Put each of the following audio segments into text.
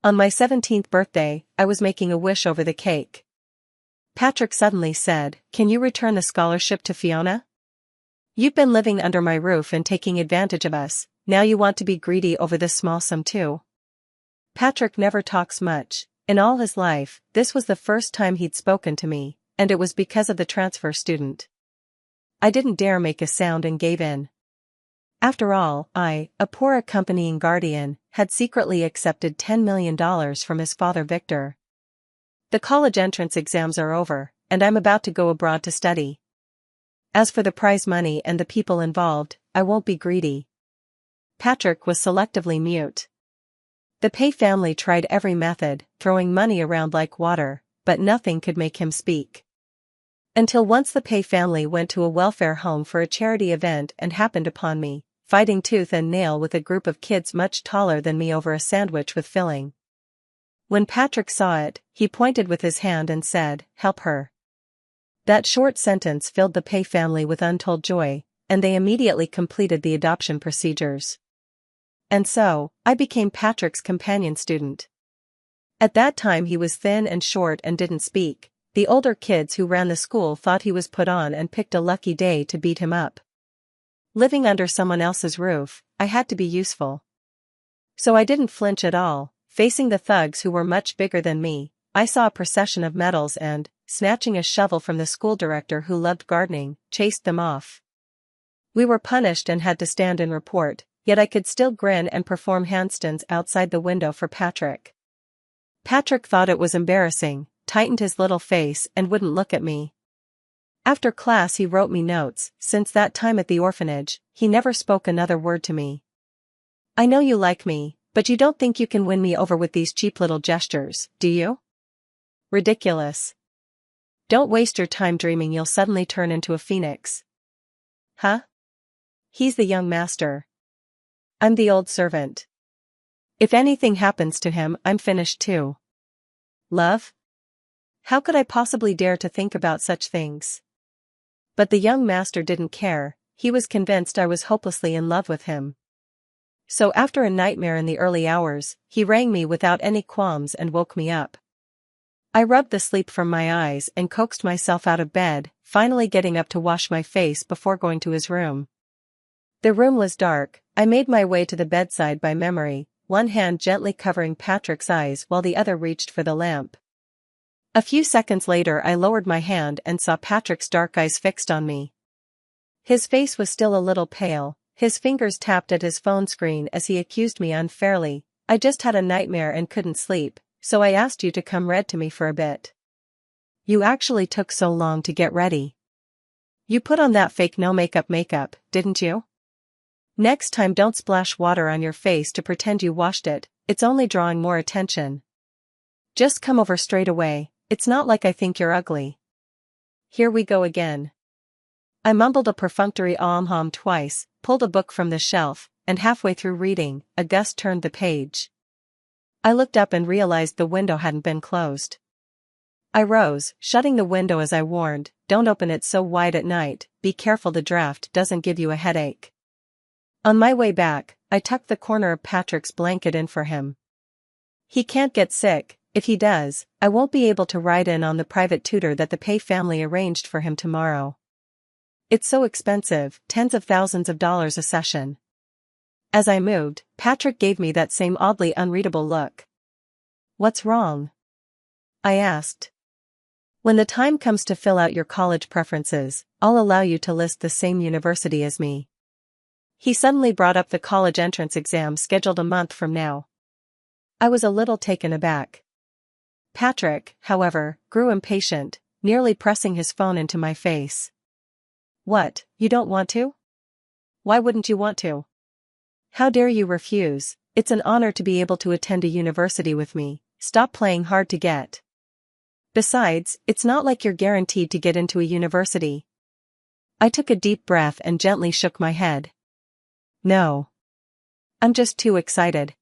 On my 17th birthday, I was making a wish over the cake. Patrick suddenly said, "Can you return the scholarship to Fiona? You've been living under my roof and taking advantage of us, now you want to be greedy over this small sum too." Patrick never talks much. In all his life, this was the first time he'd spoken to me, and it was because of the transfer student. I didn't dare make a sound and gave in. After all, I, a poor accompanying guardian, had secretly accepted $10 million from his father Victor. The college entrance exams are over, and I'm about to go abroad to study. As for the prize money and the people involved, I won't be greedy. Patrick was selectively mute. The Pei family tried every method, throwing money around like water, but nothing could make him speak. Until once the Pei family went to a welfare home for a charity event and happened upon me, fighting tooth and nail with a group of kids much taller than me over a sandwich with filling. When Patrick saw it, he pointed with his hand and said, "Help her." That short sentence filled the Pei family with untold joy, and they immediately completed the adoption procedures. And so, I became Patrick's companion student. At that time he was thin and short and didn't speak. The older kids who ran the school thought he was put on and picked a lucky day to beat him up. Living under someone else's roof, I had to be useful. So I didn't flinch at all. Facing the thugs who were much bigger than me, I saw a procession of medals and, snatching a shovel from the school director who loved gardening, chased them off. We were punished and had to stand and report, yet I could still grin and perform handstands outside the window for Patrick. Patrick thought it was embarrassing, tightened his little face and wouldn't look at me. After class he wrote me notes. Since that time at the orphanage, he never spoke another word to me. "I know you like me, but you don't think you can win me over with these cheap little gestures, do you? Ridiculous. Don't waste your time dreaming you'll suddenly turn into a phoenix." Huh? He's the young master. I'm the old servant. If anything happens to him, I'm finished too. Love? How could I possibly dare to think about such things? But the young master didn't care. He was convinced I was hopelessly in love with him. So after a nightmare in the early hours, he rang me without any qualms and woke me up. I rubbed the sleep from my eyes and coaxed myself out of bed, finally getting up to wash my face before going to his room. The room was dark. I made my way to the bedside by memory, one hand gently covering Patrick's eyes while the other reached for the lamp. A few seconds later I lowered my hand and saw Patrick's dark eyes fixed on me. His face was still a little pale, his fingers tapped at his phone screen as he accused me unfairly. "I just had a nightmare and couldn't sleep, so I asked you to come read to me for a bit. You actually took so long to get ready. You put on that fake no makeup, didn't you? Next time don't splash water on your face to pretend you washed it, it's only drawing more attention. Just come over straight away, it's not like I think you're ugly." Here we go again. I mumbled a perfunctory ahm twice, pulled a book from the shelf, and halfway through reading, a gust turned the page. I looked up and realized the window hadn't been closed. I rose, shutting the window as I warned, "Don't open it so wide at night, be careful the draft doesn't give you a headache." On my way back, I tucked the corner of Patrick's blanket in for him. He can't get sick. If he does, I won't be able to ride in on the private tutor that the Pei family arranged for him tomorrow. It's so expensive, tens of thousands of dollars a session. As I moved, Patrick gave me that same oddly unreadable look. "What's wrong?" I asked. "When the time comes to fill out your college preferences, I'll allow you to list the same university as me." He suddenly brought up the college entrance exam scheduled a month from now. I was a little taken aback. Patrick, however, grew impatient, nearly pressing his phone into my face. "What, you don't want to? Why wouldn't you want to? How dare you refuse? It's an honor to be able to attend a university with me. Stop playing hard to get. Besides, it's not like you're guaranteed to get into a university." I took a deep breath and gently shook my head. "No. I'm just too excited."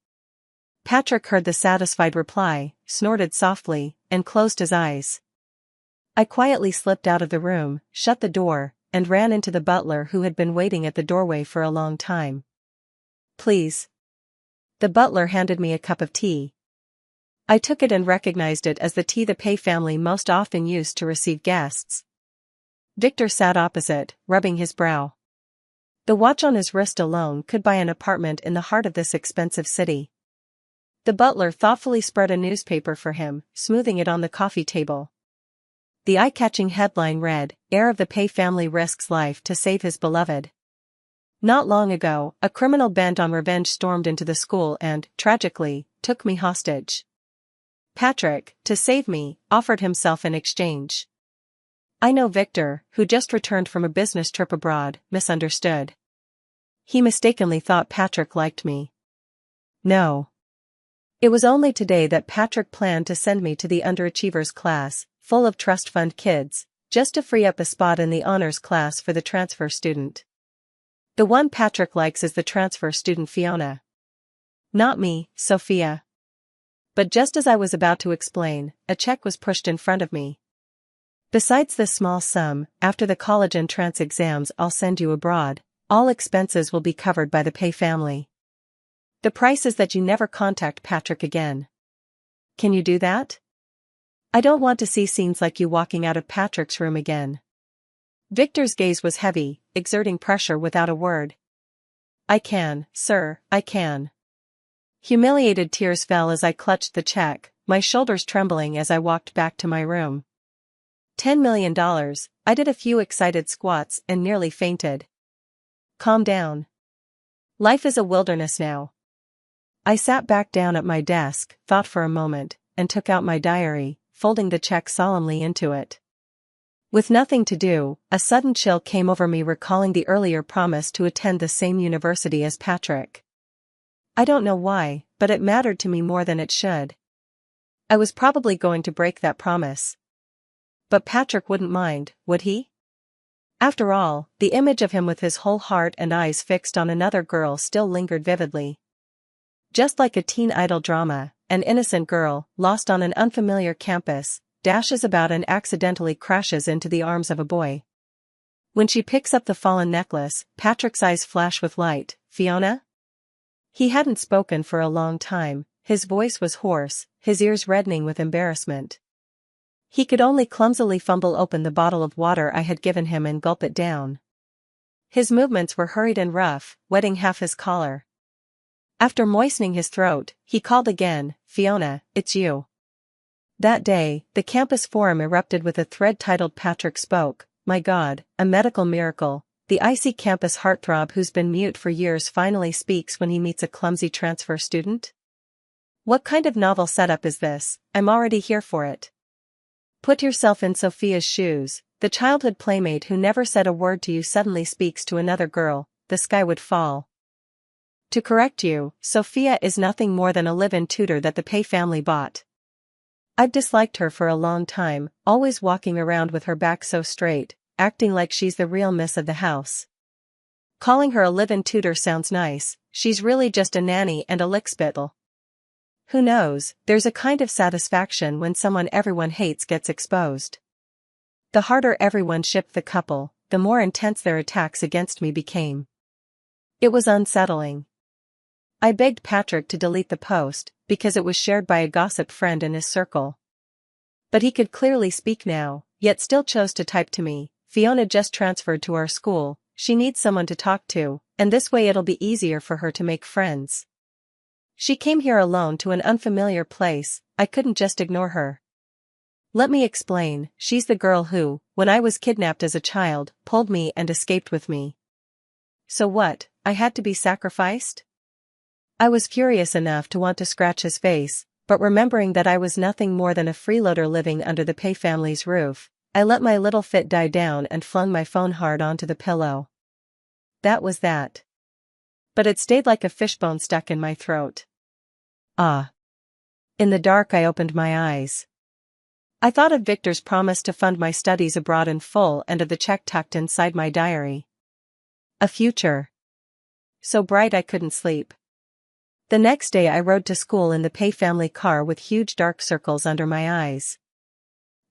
Patrick heard the satisfied reply, snorted softly, and closed his eyes. I quietly slipped out of the room, shut the door, and ran into the butler who had been waiting at the doorway for a long time. "Please." The butler handed me a cup of tea. I took it and recognized it as the tea the Pay family most often used to receive guests. Victor sat opposite, rubbing his brow. The watch on his wrist alone could buy an apartment in the heart of this expensive city. The butler thoughtfully spread a newspaper for him, smoothing it on the coffee table. The eye-catching headline read, "Heir of the Pay family risks life to save his beloved." Not long ago, a criminal bent on revenge stormed into the school and, tragically, took me hostage. Patrick, to save me, offered himself in exchange. I know Victor, who just returned from a business trip abroad, misunderstood. He mistakenly thought Patrick liked me. No. It was only today that Patrick planned to send me to the underachievers class, full of trust fund kids, just to free up a spot in the honors class for the transfer student. The one Patrick likes is the transfer student Fiona. Not me, Sophia. But just as I was about to explain, a check was pushed in front of me. Besides this small sum, after the college entrance exams I'll send you abroad, all expenses will be covered by the Pay family. The price is that you never contact Patrick again. Can you do that? I don't want to see scenes like you walking out of Patrick's room again. Victor's gaze was heavy, exerting pressure without a word. I can, sir, I can. Humiliated tears fell as I clutched the check, my shoulders trembling as I walked back to my room. $10 million, I did a few excited squats and nearly fainted. Calm down. Life is a wilderness now. I sat back down at my desk, thought for a moment, and took out my diary, folding the check solemnly into it. With nothing to do, a sudden chill came over me recalling the earlier promise to attend the same university as Patrick. I don't know why, but it mattered to me more than it should. I was probably going to break that promise. But Patrick wouldn't mind, would he? After all, the image of him with his whole heart and eyes fixed on another girl still lingered vividly. Just like a teen idol drama, an innocent girl, lost on an unfamiliar campus, dashes about and accidentally crashes into the arms of a boy. When she picks up the fallen necklace, Patrick's eyes flash with light. Fiona? He hadn't spoken for a long time, his voice was hoarse, his ears reddening with embarrassment. He could only clumsily fumble open the bottle of water I had given him and gulp it down. His movements were hurried and rough, wetting half his collar. After moistening his throat, he called again, Fiona, it's you. That day, the campus forum erupted with a thread titled Patrick Spoke, My God, a medical miracle, the icy campus heartthrob who's been mute for years finally speaks when he meets a clumsy transfer student? What kind of novel setup is this? I'm already here for it. Put yourself in Sophia's shoes, the childhood playmate who never said a word to you suddenly speaks to another girl, the sky would fall. To correct you, Sophia is nothing more than a live-in tutor that the Pay family bought. I've disliked her for a long time, always walking around with her back so straight, acting like she's the real miss of the house. Calling her a live-in tutor sounds nice, she's really just a nanny and a lickspittle. Who knows, there's a kind of satisfaction when someone everyone hates gets exposed. The harder everyone shipped the couple, the more intense their attacks against me became. It was unsettling. I begged Patrick to delete the post, because it was shared by a gossip friend in his circle. But he could clearly speak now, yet still chose to type to me, Fiona just transferred to our school, she needs someone to talk to, and this way it'll be easier for her to make friends. She came here alone to an unfamiliar place, I couldn't just ignore her. Let me explain, she's the girl who, when I was kidnapped as a child, pulled me and escaped with me. So what, I had to be sacrificed? I was furious enough to want to scratch his face, but remembering that I was nothing more than a freeloader living under the Pay family's roof, I let my little fit die down and flung my phone hard onto the pillow. That was that. But it stayed like a fishbone stuck in my throat. Ah. In the dark I opened my eyes. I thought of Victor's promise to fund my studies abroad in full and of the check tucked inside my diary. A future. So bright I couldn't sleep. The next day I rode to school in the Pay family car with huge dark circles under my eyes.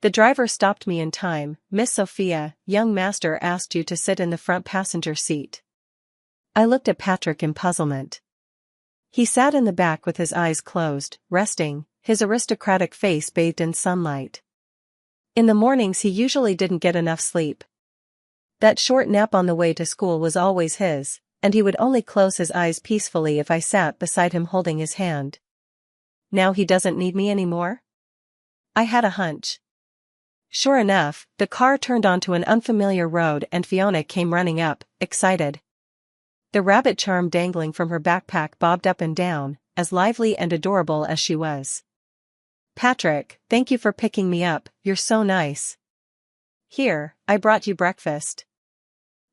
The driver stopped me in time. Miss Sophia, young master asked you to sit in the front passenger seat. I looked at Patrick in puzzlement. He sat in the back with his eyes closed, resting, his aristocratic face bathed in sunlight. In the mornings he usually didn't get enough sleep. That short nap on the way to school was always his, and he would only close his eyes peacefully if I sat beside him holding his hand. Now he doesn't need me anymore? I had a hunch. Sure enough, the car turned onto an unfamiliar road and Fiona came running up, excited. The rabbit charm dangling from her backpack bobbed up and down, as lively and adorable as she was. "Patrick, thank you for picking me up, you're so nice. Here, I brought you breakfast."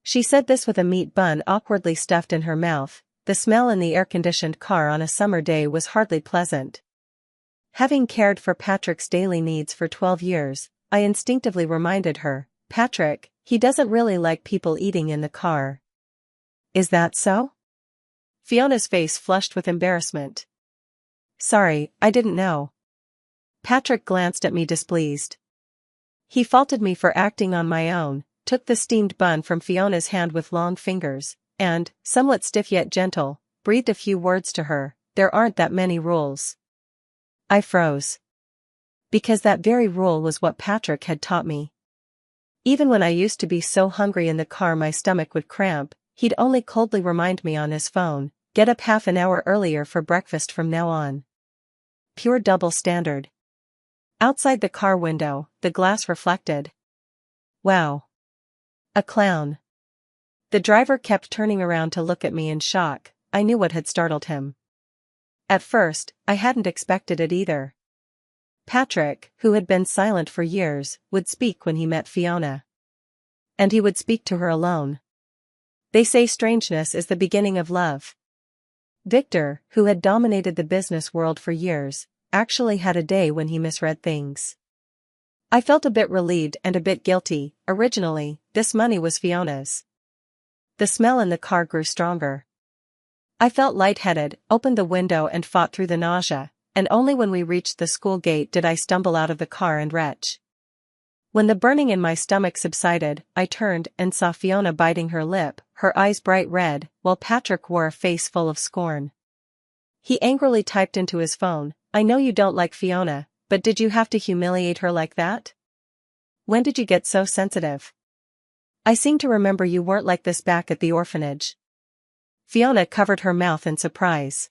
She said this with a meat bun awkwardly stuffed in her mouth. The smell in the air-conditioned car on a summer day was hardly pleasant. Having cared for Patrick's daily needs for 12 years, I instinctively reminded her, "Patrick, he doesn't really like people eating in the car." "Is that so?" Fiona's face flushed with embarrassment. "Sorry, I didn't know." Patrick glanced at me displeased. He faulted me for acting on my own, took the steamed bun from Fiona's hand with long fingers, and, somewhat stiff yet gentle, breathed a few words to her. "There aren't that many rules." I froze. Because that very rule was what Patrick had taught me. Even when I used to be so hungry in the car my stomach would cramp, he'd only coldly remind me on his phone, "Get up half an hour earlier for breakfast from now on." Pure double standard. Outside the car window, the glass reflected. Wow. A clown. The driver kept turning around to look at me in shock. I knew what had startled him. At first, I hadn't expected it either. Patrick, who had been silent for years, would speak when he met Fiona. And he would speak to her alone. They say strangeness is the beginning of love. Victor, who had dominated the business world for years, actually had a day when he misread things. I felt a bit relieved and a bit guilty. Originally, this money was Fiona's. The smell in the car grew stronger. I felt lightheaded, opened the window and fought through the nausea, and only when we reached the school gate did I stumble out of the car and retch. When the burning in my stomach subsided, I turned and saw Fiona biting her lip, her eyes bright red, while Patrick wore a face full of scorn. He angrily typed into his phone, "I know you don't like Fiona, but did you have to humiliate her like that? When did you get so sensitive? I seem to remember you weren't like this back at the orphanage." Fiona covered her mouth in surprise.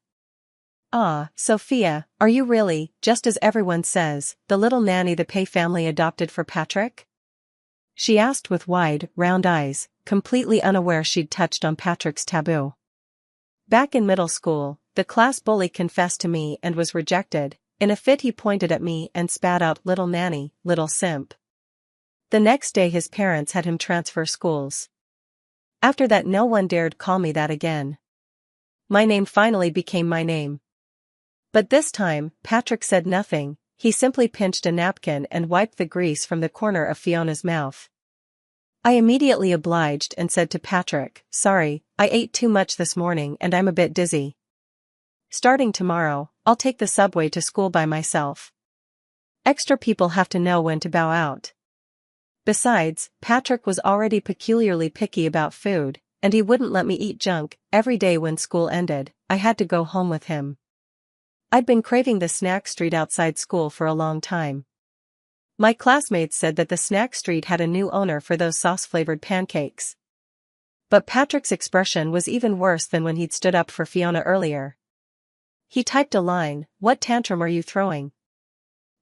"Ah, Sophia, are you really, just as everyone says, the little nanny the Pay family adopted for Patrick?" She asked with wide, round eyes, completely unaware she'd touched on Patrick's taboo. Back in middle school, the class bully confessed to me and was rejected. In a fit he pointed at me and spat out, "Little nanny, little simp." The next day his parents had him transfer schools. After that no one dared call me that again. My name finally became my name. But this time, Patrick said nothing, he simply pinched a napkin and wiped the grease from the corner of Fiona's mouth. I immediately obliged and said to Patrick, "Sorry, I ate too much this morning and I'm a bit dizzy. Starting tomorrow, I'll take the subway to school by myself. Extra people have to know when to bow out." Besides, Patrick was already peculiarly picky about food, and he wouldn't let me eat junk. Every day when school ended, I had to go home with him. I'd been craving the snack street outside school for a long time. My classmates said that the snack street had a new owner for those sauce-flavored pancakes. But Patrick's expression was even worse than when he'd stood up for Fiona earlier. He typed a line, "What tantrum are you throwing?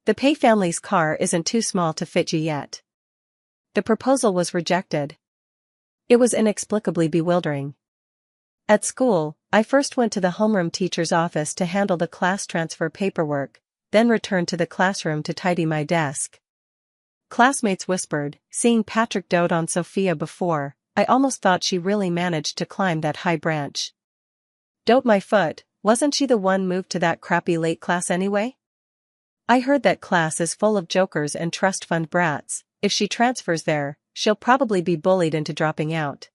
The Pay family's car isn't too small to fit you yet." The proposal was rejected. It was inexplicably bewildering. At school, I first went to the homeroom teacher's office to handle the class transfer paperwork, then returned to the classroom to tidy my desk. Classmates whispered, seeing Patrick dote on Sophia before, I almost thought she really managed to climb that high branch. Dote my foot, wasn't she the one moved to that crappy late class anyway? I heard that class is full of jokers and trust fund brats. If she transfers there, she'll probably be bullied into dropping out.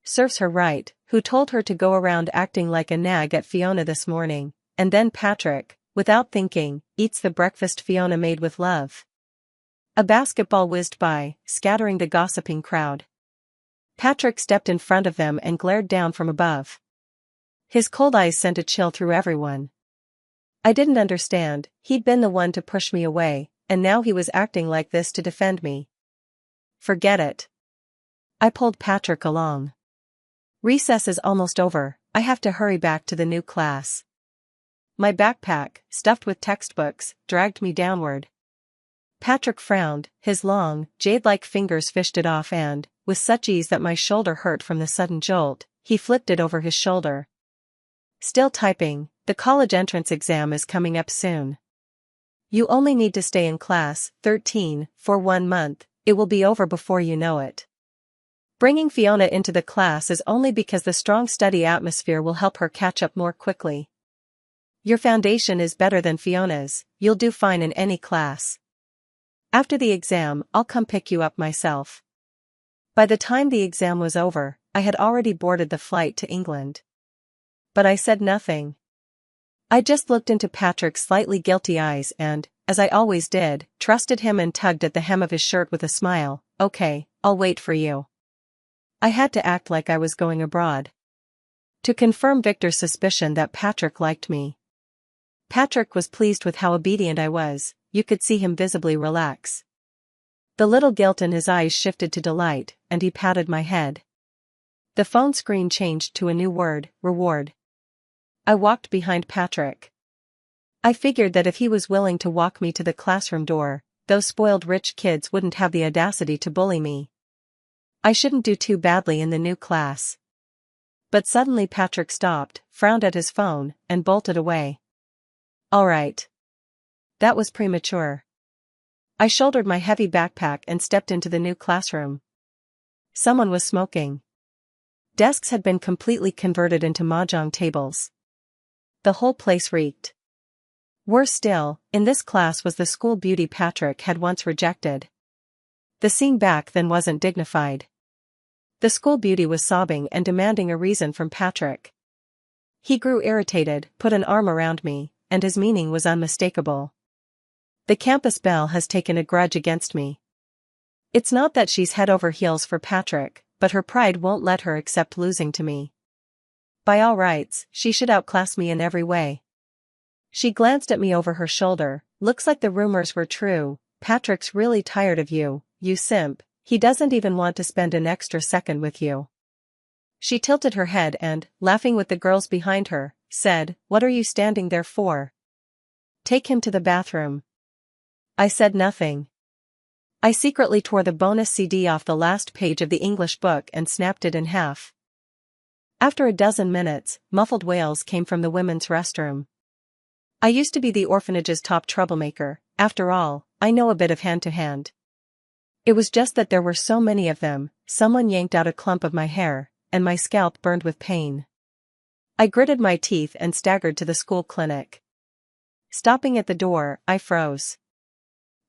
Serves her right, who told her to go around acting like a nag at Fiona this morning, and then Patrick, without thinking, eats the breakfast Fiona made with love. A basketball whizzed by, scattering the gossiping crowd. Patrick stepped in front of them and glared down from above. His cold eyes sent a chill through everyone. I didn't understand, he'd been the one to push me away, and now he was acting like this to defend me. Forget it. I pulled Patrick along. Recess is almost over, I have to hurry back to the new class. My backpack, stuffed with textbooks, dragged me downward. Patrick frowned, his long, jade-like fingers fished it off and, with such ease that my shoulder hurt from the sudden jolt, he flipped it over his shoulder. Still typing, the college entrance exam is coming up soon. You only need to stay in class 13 for 1 month, it will be over before you know it. Bringing Fiona into the class is only because the strong study atmosphere will help her catch up more quickly. Your foundation is better than Fiona's, you'll do fine in any class. After the exam, I'll come pick you up myself. By the time the exam was over, I had already boarded the flight to England. But I said nothing. I just looked into Patrick's slightly guilty eyes and, as I always did, trusted him and tugged at the hem of his shirt with a smile. Okay, I'll wait for you. I had to act like I was going abroad. To confirm Victor's suspicion that Patrick liked me. Patrick was pleased with how obedient I was, you could see him visibly relax. The little guilt in his eyes shifted to delight, and he patted my head. The phone screen changed to a new word, reward. I walked behind Patrick. I figured that if he was willing to walk me to the classroom door, those spoiled rich kids wouldn't have the audacity to bully me. I shouldn't do too badly in the new class. But suddenly Patrick stopped, frowned at his phone, and bolted away. All right. That was premature. I shouldered my heavy backpack and stepped into the new classroom. Someone was smoking. Desks had been completely converted into mahjong tables. The whole place reeked. Worse still, in this class was the school beauty Patrick had once rejected. The scene back then wasn't dignified. The school beauty was sobbing and demanding a reason from Patrick. He grew irritated, put an arm around me, and his meaning was unmistakable. The campus belle has taken a grudge against me. It's not that she's head over heels for Patrick, but her pride won't let her accept losing to me. By all rights, she should outclass me in every way. She glanced at me over her shoulder. Looks like the rumors were true. Patrick's really tired of you, you simp. He doesn't even want to spend an extra second with you. She tilted her head and, laughing with the girls behind her, said, "What are you standing there for? Take him to the bathroom." I said nothing. I secretly tore the bonus CD off the last page of the English book and snapped it in half. After a dozen minutes, muffled wails came from the women's restroom. I used to be the orphanage's top troublemaker. After all, I know a bit of hand-to-hand. It was just that there were so many of them. Someone yanked out a clump of my hair, and my scalp burned with pain. I gritted my teeth and staggered to the school clinic. Stopping at the door, I froze.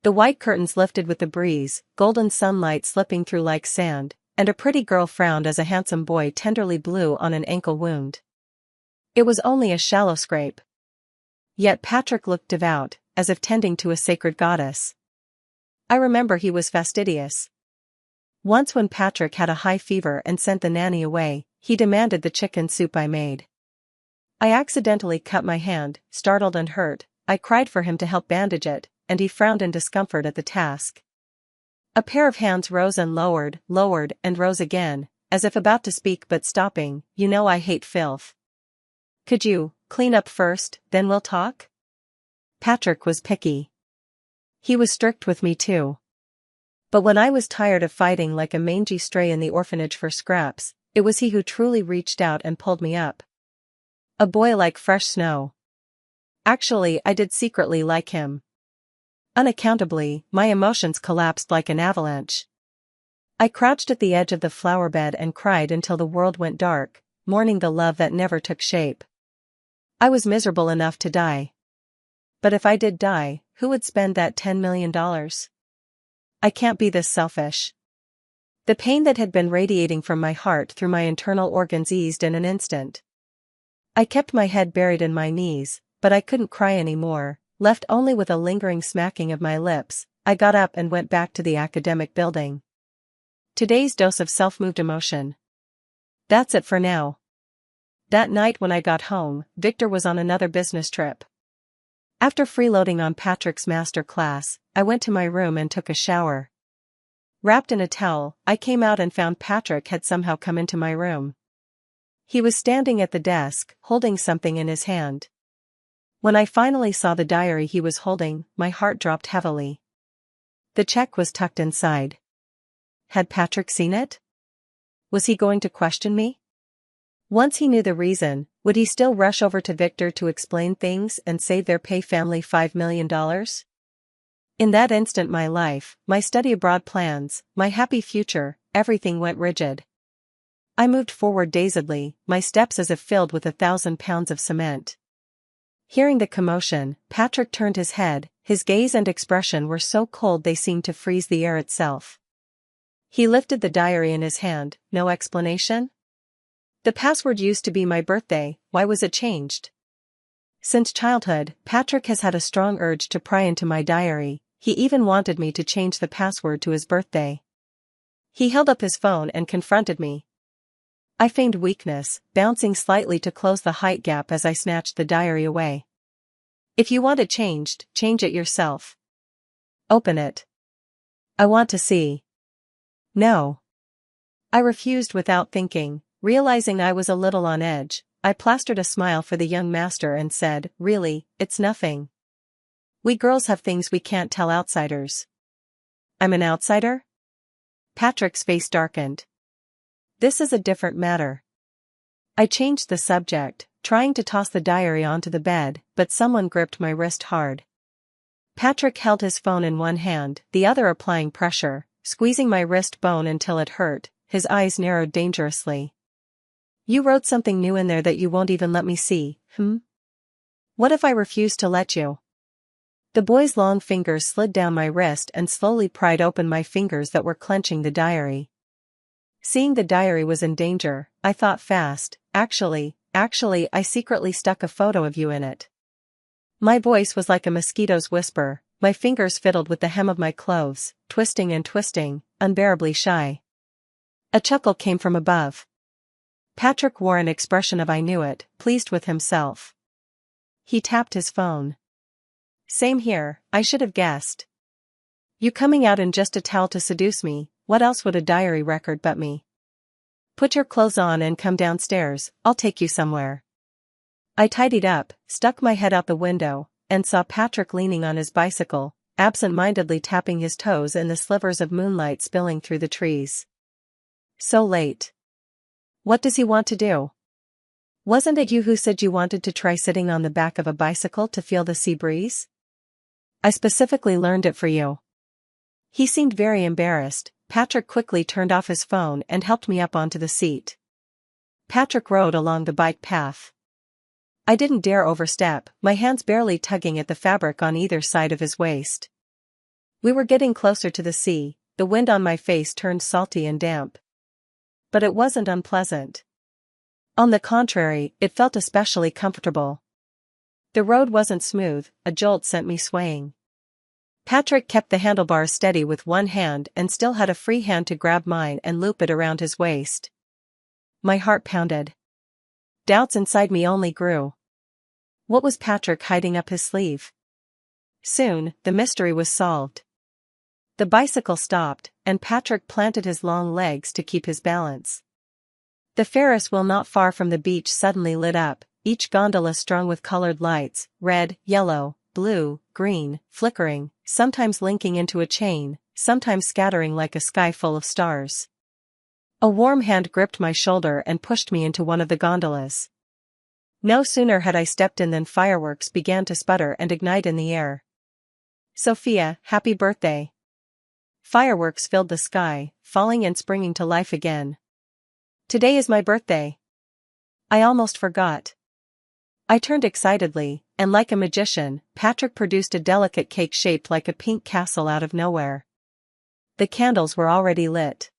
The white curtains lifted with the breeze, golden sunlight slipping through like sand, and a pretty girl frowned as a handsome boy tenderly blew on an ankle wound. It was only a shallow scrape. Yet Patrick looked devout, as if tending to a sacred goddess. I remember he was fastidious. Once when Patrick had a high fever and sent the nanny away, he demanded the chicken soup I made. I accidentally cut my hand, startled and hurt. I cried for him to help bandage it, and he frowned in discomfort at the task. A pair of hands rose and lowered and rose again, as if about to speak but stopping. "You know I hate filth. Could you clean up first, then we'll talk?" Patrick was picky. He was strict with me too. But when I was tired of fighting like a mangy stray in the orphanage for scraps, it was he who truly reached out and pulled me up. A boy like fresh snow. Actually, I did secretly like him. Unaccountably, my emotions collapsed like an avalanche. I crouched at the edge of the flower bed and cried until the world went dark, mourning the love that never took shape. I was miserable enough to die. But if I did die, who would spend that $10 million? I can't be this selfish. The pain that had been radiating from my heart through my internal organs eased in an instant. I kept my head buried in my knees, but I couldn't cry anymore, left only with a lingering smacking of my lips. I got up and went back to the academic building. Today's dose of self-moved emotion. That's it for now. That night when I got home, Victor was on another business trip. After freeloading on Patrick's master class, I went to my room and took a shower. Wrapped in a towel, I came out and found Patrick had somehow come into my room. He was standing at the desk, holding something in his hand. When I finally saw the diary he was holding, my heart dropped heavily. The check was tucked inside. Had Patrick seen it? Was he going to question me? Once he knew the reason, would he still rush over to Victor to explain things and save their pay family $5 million? In that instant my life, my study abroad plans, my happy future, everything went rigid. I moved forward dazedly, my steps as if filled with 1,000 pounds of cement. Hearing the commotion, Patrick turned his head, his gaze and expression were so cold they seemed to freeze the air itself. He lifted the diary in his hand. No explanation? The password used to be my birthday, why was it changed? Since childhood, Patrick has had a strong urge to pry into my diary. He even wanted me to change the password to his birthday. He held up his phone and confronted me. I feigned weakness, bouncing slightly to close the height gap as I snatched the diary away. If you want it changed, change it yourself. Open it. I want to see. No. I refused without thinking, realizing I was a little on edge. I plastered a smile for the young master and said, really, it's nothing. We girls have things we can't tell outsiders. I'm an outsider? Patrick's face darkened. This is a different matter. I changed the subject, trying to toss the diary onto the bed, but someone gripped my wrist hard. Patrick held his phone in one hand, the other applying pressure, squeezing my wrist bone until it hurt. His eyes narrowed dangerously. You wrote something new in there that you won't even let me see, What if I refuse to let you? The boy's long fingers slid down my wrist and slowly pried open my fingers that were clenching the diary. Seeing the diary was in danger, I thought fast. Actually, I secretly stuck a photo of you in it. My voice was like a mosquito's whisper, my fingers fiddled with the hem of my clothes, twisting and twisting, unbearably shy. A chuckle came from above. Patrick wore an expression of I knew it, pleased with himself. He tapped his phone. Same here, I should have guessed. You coming out in just a towel to seduce me, what else would a diary record but me? Put your clothes on and come downstairs, I'll take you somewhere. I tidied up, stuck my head out the window, and saw Patrick leaning on his bicycle, absent-mindedly tapping his toes in the slivers of moonlight spilling through the trees. So late. What does he want to do? Wasn't it you who said you wanted to try sitting on the back of a bicycle to feel the sea breeze? I specifically learned it for you. He seemed very embarrassed. Patrick quickly turned off his phone and helped me up onto the seat. Patrick rode along the bike path. I didn't dare overstep, my hands barely tugging at the fabric on either side of his waist. We were getting closer to the sea, the wind on my face turned salty and damp. But it wasn't unpleasant. On the contrary, it felt especially comfortable. The road wasn't smooth, a jolt sent me swaying. Patrick kept the handlebars steady with one hand and still had a free hand to grab mine and loop it around his waist. My heart pounded. Doubts inside me only grew. What was Patrick hiding up his sleeve? Soon, the mystery was solved. The bicycle stopped, and Patrick planted his long legs to keep his balance. The Ferris wheel not far from the beach suddenly lit up, each gondola strung with colored lights, red, yellow, blue, green, flickering, sometimes linking into a chain, sometimes scattering like a sky full of stars. A warm hand gripped my shoulder and pushed me into one of the gondolas. No sooner had I stepped in than fireworks began to sputter and ignite in the air. Sophia, happy birthday. Fireworks filled the sky, falling and springing to life again. Today is my birthday. I almost forgot. I turned excitedly, and like a magician, Patrick produced a delicate cake shaped like a pink castle out of nowhere. The candles were already lit.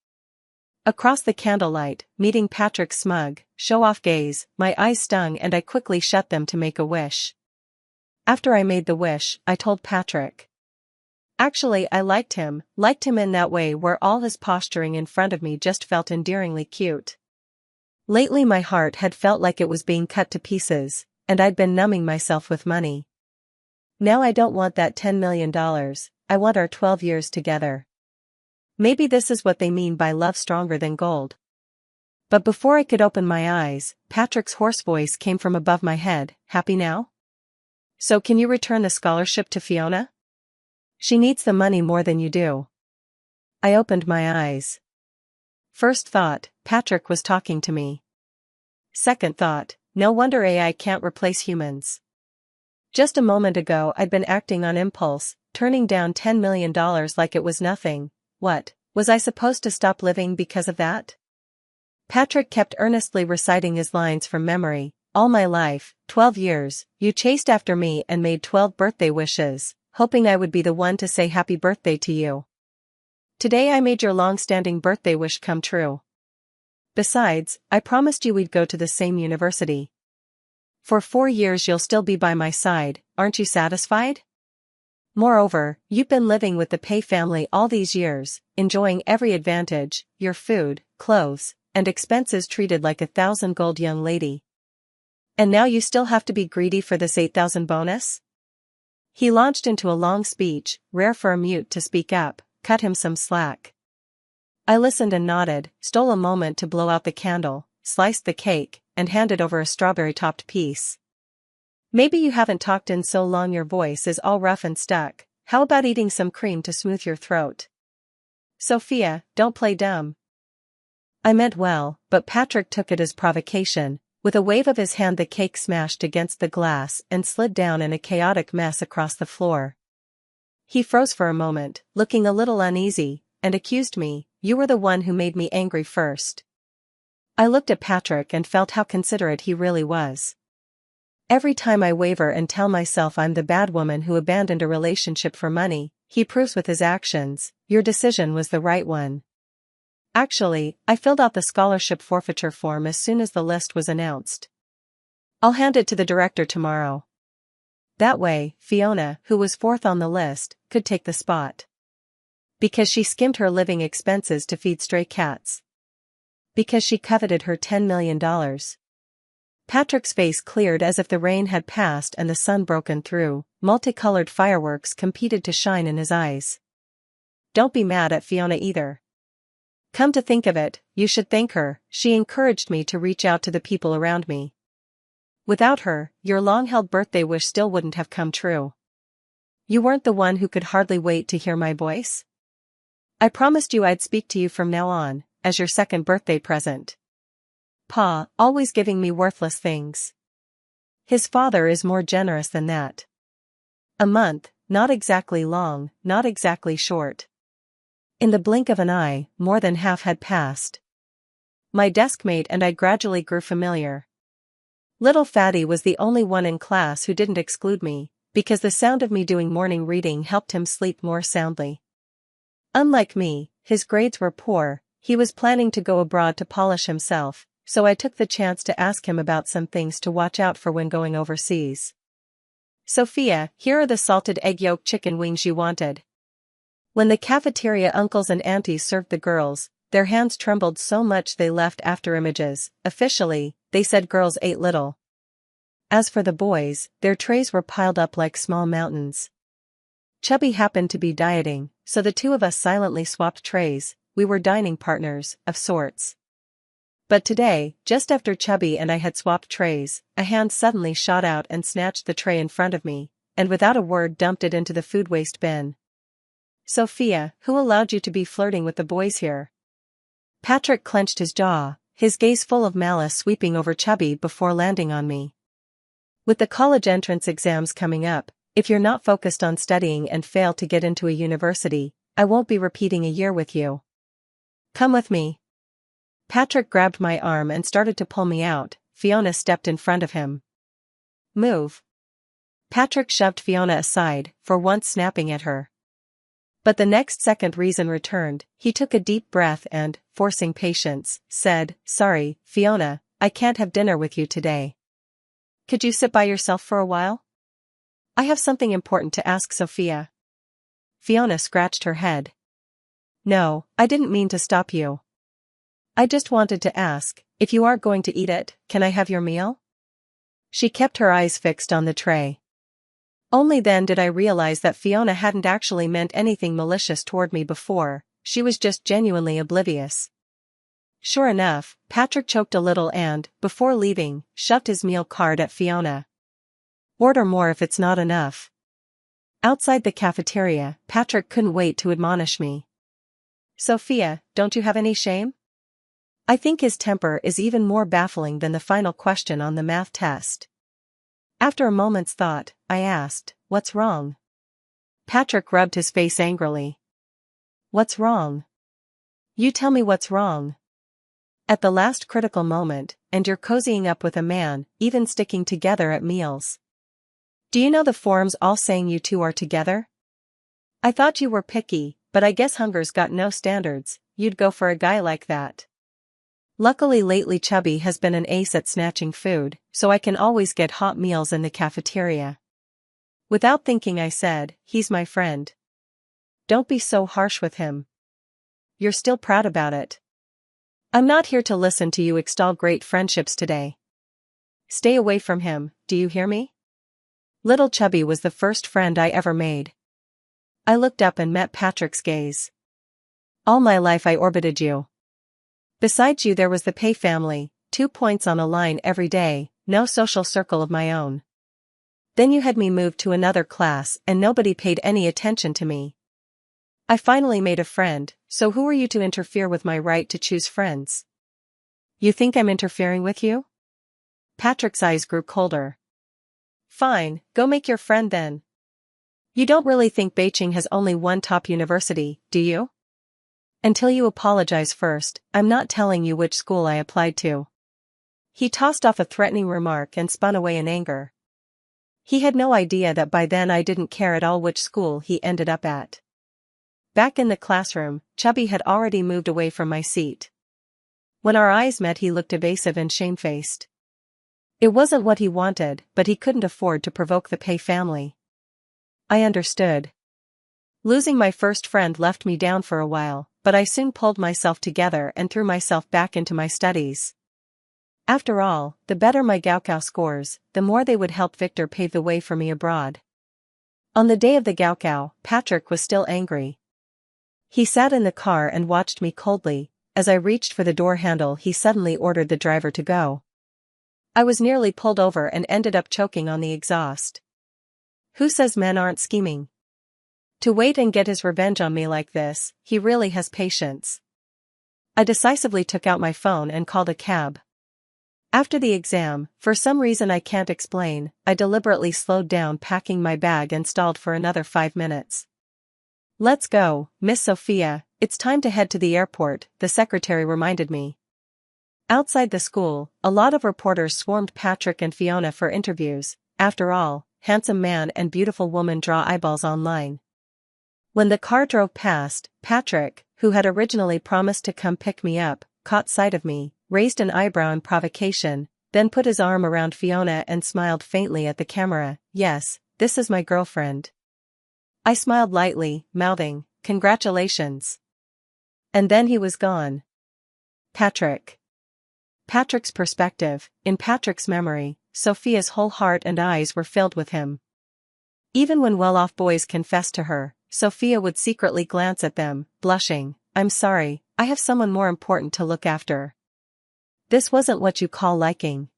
Across the candlelight, meeting Patrick's smug, show-off gaze, my eyes stung and I quickly shut them to make a wish. After I made the wish, I told Patrick. Actually, I liked him in that way where all his posturing in front of me just felt endearingly cute. Lately my heart had felt like it was being cut to pieces, and I'd been numbing myself with money. Now I don't want that $10 million, I want our 12 years together. Maybe this is what they mean by love stronger than gold. But before I could open my eyes, Patrick's hoarse voice came from above my head. Happy now? So can you return the scholarship to Fiona? She needs the money more than you do. I opened my eyes. First thought, Patrick was talking to me. Second thought, no wonder AI can't replace humans. Just a moment ago I'd been acting on impulse, turning down $10 million like it was nothing. What, was I supposed to stop living because of that? Patrick kept earnestly reciting his lines from memory. All my life, 12 years, you chased after me and made 12 birthday wishes, hoping I would be the one to say happy birthday to you. Today I made your long-standing birthday wish come true. Besides, I promised you we'd go to the same university. For 4 years you'll still be by my side, aren't you satisfied? Moreover, you've been living with the Pei family all these years, enjoying every advantage, your food, clothes, and expenses treated like a 1,000 gold young lady. And now you still have to be greedy for this 8,000 bonus? He launched into a long speech, rare for a mute to speak up, cut him some slack. I listened and nodded, stole a moment to blow out the candle, sliced the cake, and handed over a strawberry-topped piece. Maybe you haven't talked in so long your voice is all rough and stuck. How about eating some cream to smooth your throat? Sophia, don't play dumb. I meant well, but Patrick took it as provocation. With a wave of his hand the cake smashed against the glass and slid down in a chaotic mess across the floor. He froze for a moment, looking a little uneasy, and accused me, you were the one who made me angry first. I looked at Patrick and felt how considerate he really was. Every time I waver and tell myself I'm the bad woman who abandoned a relationship for money, he proves with his actions, your decision was the right one. Actually, I filled out the scholarship forfeiture form as soon as the list was announced. I'll hand it to the director tomorrow. That way, Fiona, who was fourth on the list, could take the spot. Because she skimmed her living expenses to feed stray cats. Because she coveted her $10 million. Patrick's face cleared as if the rain had passed and the sun broken through. Multicolored fireworks competed to shine in his eyes. Don't be mad at Fiona either. Come to think of it, you should thank her, she encouraged me to reach out to the people around me. Without her, your long-held birthday wish still wouldn't have come true. You weren't the one who could hardly wait to hear my voice? I promised you I'd speak to you from now on, as your second birthday present. Pa, always giving me worthless things. His father is more generous than that. A month, not exactly long, not exactly short. In the blink of an eye, more than half had passed. My deskmate and I gradually grew familiar. Little Fatty was the only one in class who didn't exclude me, because the sound of me doing morning reading helped him sleep more soundly. Unlike me, his grades were poor, he was planning to go abroad to polish himself, so I took the chance to ask him about some things to watch out for when going overseas. Sophia, here are the salted egg yolk chicken wings you wanted. When the cafeteria uncles and aunties served the girls, their hands trembled so much they left after images. Officially, they said girls ate little. As for the boys, their trays were piled up like small mountains. Chubby happened to be dieting, so the two of us silently swapped trays. We were dining partners, of sorts. But today, just after Chubby and I had swapped trays, a hand suddenly shot out and snatched the tray in front of me, and without a word dumped it into the food waste bin. Sophia, who allowed you to be flirting with the boys here? Patrick clenched his jaw, his gaze full of malice sweeping over Chubby before landing on me. With the college entrance exams coming up, if you're not focused on studying and fail to get into a university, I won't be repeating a year with you. Come with me. Patrick grabbed my arm and started to pull me out. Fiona stepped in front of him. Move. Patrick shoved Fiona aside, for once snapping at her. But the next second reason returned. He took a deep breath and, forcing patience, said, Sorry, Fiona, I can't have dinner with you today. Could you sit by yourself for a while? I have something important to ask Sophia. Fiona scratched her head. No, I didn't mean to stop you. I just wanted to ask, if you aren't going to eat it, can I have your meal? She kept her eyes fixed on the tray. Only then did I realize that Fiona hadn't actually meant anything malicious toward me before, she was just genuinely oblivious. Sure enough, Patrick choked a little and, before leaving, shoved his meal card at Fiona. "Order more if it's not enough." Outside the cafeteria, Patrick couldn't wait to admonish me. "Sophia, don't you have any shame?" I think his temper is even more baffling than the final question on the math test. After a moment's thought, I asked, "What's wrong?" Patrick rubbed his face angrily. "What's wrong? You tell me what's wrong. At the last critical moment, and you're cozying up with a man, even sticking together at meals. Do you know the forums all saying you two are together? I thought you were picky, but I guess hunger's got no standards, you'd go for a guy like that. Luckily lately Chubby has been an ace at snatching food, so I can always get hot meals in the cafeteria." Without thinking I said, "He's my friend. Don't be so harsh with him. You're still proud about it. I'm not here to listen to you extol great friendships today. Stay away from him, do you hear me?" Little Chubby was the first friend I ever made. I looked up and met Patrick's gaze. "All my life I orbited you. Besides you there was the Pay family, 2 points on a line every day, no social circle of my own. Then you had me moved to another class and nobody paid any attention to me. I finally made a friend, so who are you to interfere with my right to choose friends? You think I'm interfering with you?" Patrick's eyes grew colder. "Fine, go make your friend then. You don't really think Beijing has only one top university, do you? Until you apologize first, I'm not telling you which school I applied to." He tossed off a threatening remark and spun away in anger. He had no idea that by then I didn't care at all which school he ended up at. Back in the classroom, Chubby had already moved away from my seat. When our eyes met he looked evasive and shamefaced. It wasn't what he wanted, but he couldn't afford to provoke the Pay family. I understood. Losing my first friend left me down for a while, but I soon pulled myself together and threw myself back into my studies. After all, the better my Gaokao scores, the more they would help Victor pave the way for me abroad. On the day of the Gaokao, Patrick was still angry. He sat in the car and watched me coldly. As I reached for the door handle he suddenly ordered the driver to go. I was nearly pulled over and ended up choking on the exhaust. Who says men aren't scheming? To wait and get his revenge on me like this, he really has patience. I decisively took out my phone and called a cab. After the exam, for some reason I can't explain, I deliberately slowed down packing my bag and stalled for another 5 minutes. "Let's go, Miss Sophia, it's time to head to the airport," the secretary reminded me. Outside the school, a lot of reporters swarmed Patrick and Fiona for interviews. After all, handsome man and beautiful woman draw eyeballs online. When the car drove past, Patrick, who had originally promised to come pick me up, caught sight of me, raised an eyebrow in provocation, then put his arm around Fiona and smiled faintly at the camera. "Yes, this is my girlfriend." I smiled lightly, mouthing, "Congratulations." And then he was gone. Patrick's perspective, in Patrick's memory, Sophia's whole heart and eyes were filled with him. Even when well-off boys confessed to her, Sophia would secretly glance at them, blushing, "I'm sorry, I have someone more important to look after." This wasn't what you call liking.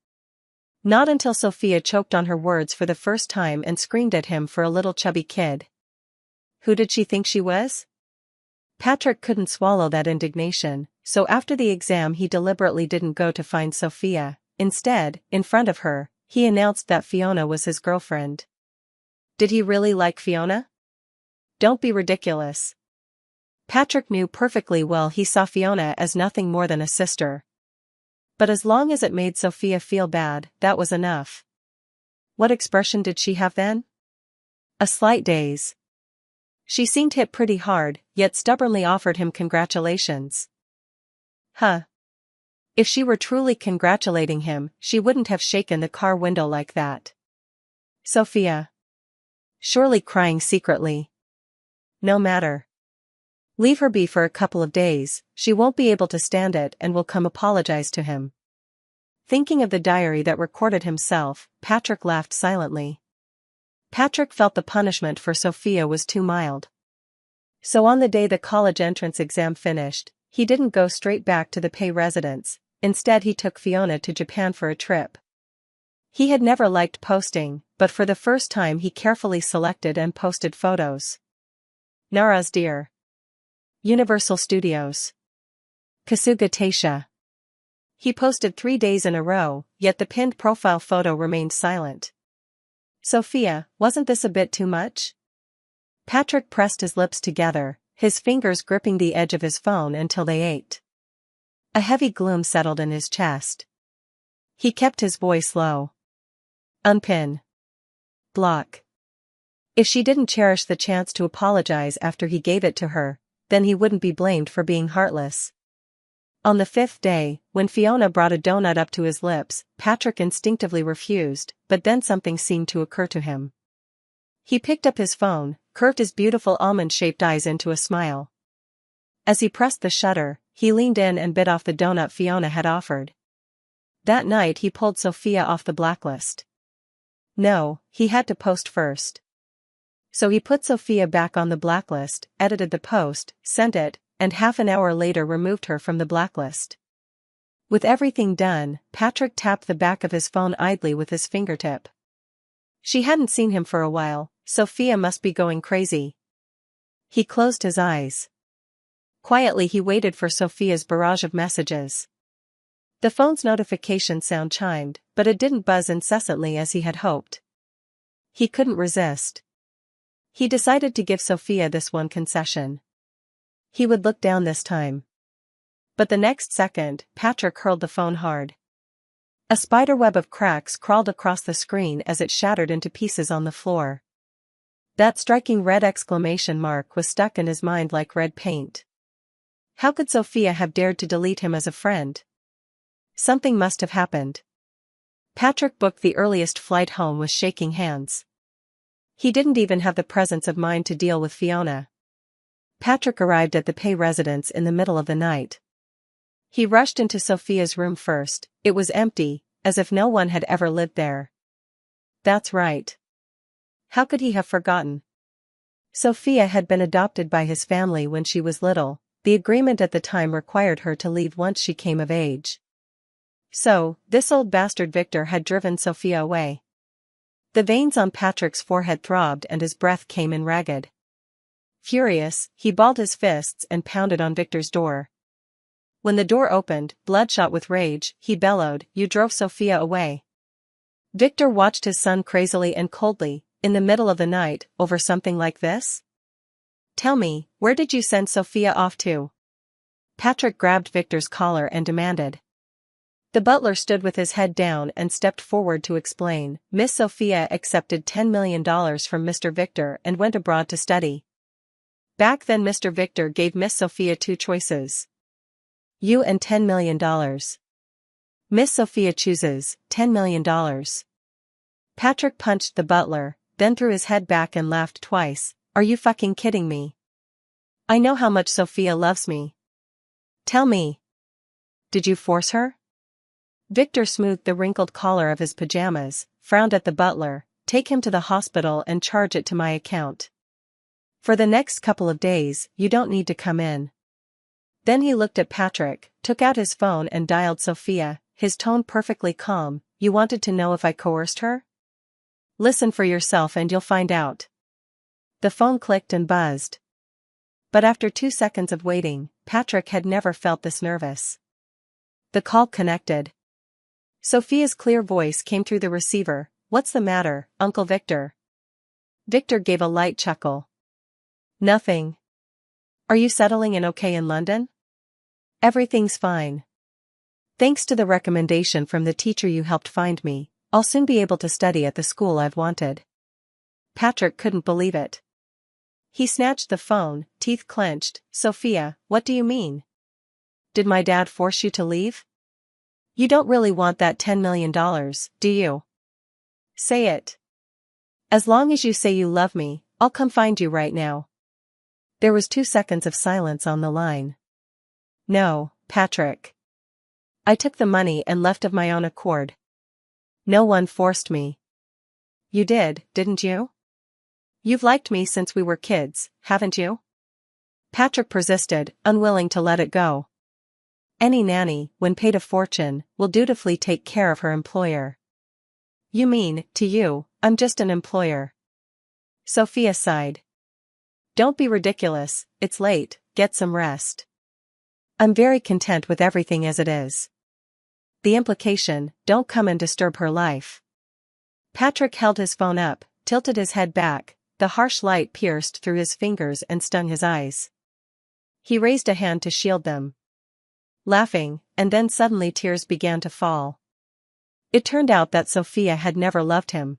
Not until Sophia choked on her words for the first time and screamed at him for a little chubby kid. Who did she think she was? Patrick couldn't swallow that indignation, so after the exam he deliberately didn't go to find Sophia. Instead, in front of her, he announced that Fiona was his girlfriend. Did he really like Fiona? Don't be ridiculous. Patrick knew perfectly well he saw Fiona as nothing more than a sister. But as long as it made Sophia feel bad, that was enough. What expression did she have then? A slight daze. She seemed hit pretty hard, yet stubbornly offered him congratulations. Huh. If she were truly congratulating him, she wouldn't have shaken the car window like that. Sophia. Surely crying secretly. No matter. Leave her be for a couple of days, she won't be able to stand it and will come apologize to him. Thinking of the diary that recorded himself, Patrick laughed silently. Patrick felt the punishment for Sophia was too mild. So on the day the college entrance exam finished, he didn't go straight back to the Pay residence. Instead he took Fiona to Japan for a trip. He had never liked posting, but for the first time he carefully selected and posted photos. Nara's Deer. Universal Studios. Kasuga Taisha. He posted 3 days in a row, yet the pinned profile photo remained silent. Sophia, wasn't this a bit too much? Patrick pressed his lips together, his fingers gripping the edge of his phone until they ached. A heavy gloom settled in his chest. He kept his voice low. Unpin. Block. If she didn't cherish the chance to apologize after he gave it to her, then he wouldn't be blamed for being heartless. On the 5th day, when Fiona brought a donut up to his lips, Patrick instinctively refused, but then something seemed to occur to him. He picked up his phone, curved his beautiful almond-shaped eyes into a smile. As he pressed the shutter, he leaned in and bit off the donut Fiona had offered. That night he pulled Sophia off the blacklist. No, he had to post first. So he put Sophia back on the blacklist, edited the post, sent it, and half an hour later removed her from the blacklist. With everything done, Patrick tapped the back of his phone idly with his fingertip. She hadn't seen him for a while. Sophia must be going crazy. He closed his eyes. Quietly he waited for Sophia's barrage of messages. The phone's notification sound chimed, but it didn't buzz incessantly as he had hoped. He couldn't resist. He decided to give Sophia this one concession. He would look down this time. But the next second, Patrick hurled the phone hard. A spiderweb of cracks crawled across the screen as it shattered into pieces on the floor. That striking red exclamation mark was stuck in his mind like red paint. How could Sophia have dared to delete him as a friend? Something must have happened. Patrick booked the earliest flight home with shaking hands. He didn't even have the presence of mind to deal with Fiona. Patrick arrived at the Pay residence in the middle of the night. He rushed into Sophia's room first. It was empty, as if no one had ever lived there. That's right. How could he have forgotten? Sophia had been adopted by his family when she was little. The agreement at the time required her to leave once she came of age. So, this old bastard Victor had driven Sophia away. The veins on Patrick's forehead throbbed and his breath came in ragged. Furious, he balled his fists and pounded on Victor's door. When the door opened, bloodshot with rage, he bellowed, "You drove Sophia away." Victor watched his son crazily and coldly, in the middle of the night, over something like this? "Tell me, where did you send Sophia off to?" Patrick grabbed Victor's collar and demanded. The butler stood with his head down and stepped forward to explain. Miss Sophia accepted $10 million from Mr. Victor and went abroad to study. Back then Mr. Victor gave Miss Sophia 2 choices. You and $10 million. Miss Sophia chooses $10 million. Patrick punched the butler, then threw his head back and laughed twice. Are you fucking kidding me? I know how much Sophia loves me. Tell me. Did you force her? Victor smoothed the wrinkled collar of his pajamas, frowned at the butler. Take him to the hospital and charge it to my account. For the next couple of days, you don't need to come in. Then he looked at Patrick, took out his phone and dialed Sophia, his tone perfectly calm. You wanted to know if I coerced her? Listen for yourself and you'll find out. The phone clicked and buzzed. But after 2 seconds of waiting, Patrick had never felt this nervous. The call connected. Sophia's clear voice came through the receiver. What's the matter, Uncle Victor? Victor gave a light chuckle. Nothing. Are you settling in okay in London? Everything's fine. Thanks to the recommendation from the teacher you helped find me, I'll soon be able to study at the school I've wanted. Patrick couldn't believe it. He snatched the phone, teeth clenched. Sophia, what do you mean? Did my dad force you to leave? You don't really want that $10 million, do you? Say it. As long as you say you love me, I'll come find you right now. There was 2 seconds of silence on the line. No, Patrick. I took the money and left of my own accord. No one forced me. You did, didn't you? You've liked me since we were kids, haven't you? Patrick persisted, unwilling to let it go. Any nanny, when paid a fortune, will dutifully take care of her employer. You mean, to you, I'm just an employer. Sophia sighed. Don't be ridiculous, it's late, get some rest. I'm very content with everything as it is. The implication, don't come and disturb her life. Patrick held his phone up, tilted his head back, the harsh light pierced through his fingers and stung his eyes. He raised a hand to shield them. Laughing, and then suddenly tears began to fall. It turned out that Sophia had never loved him.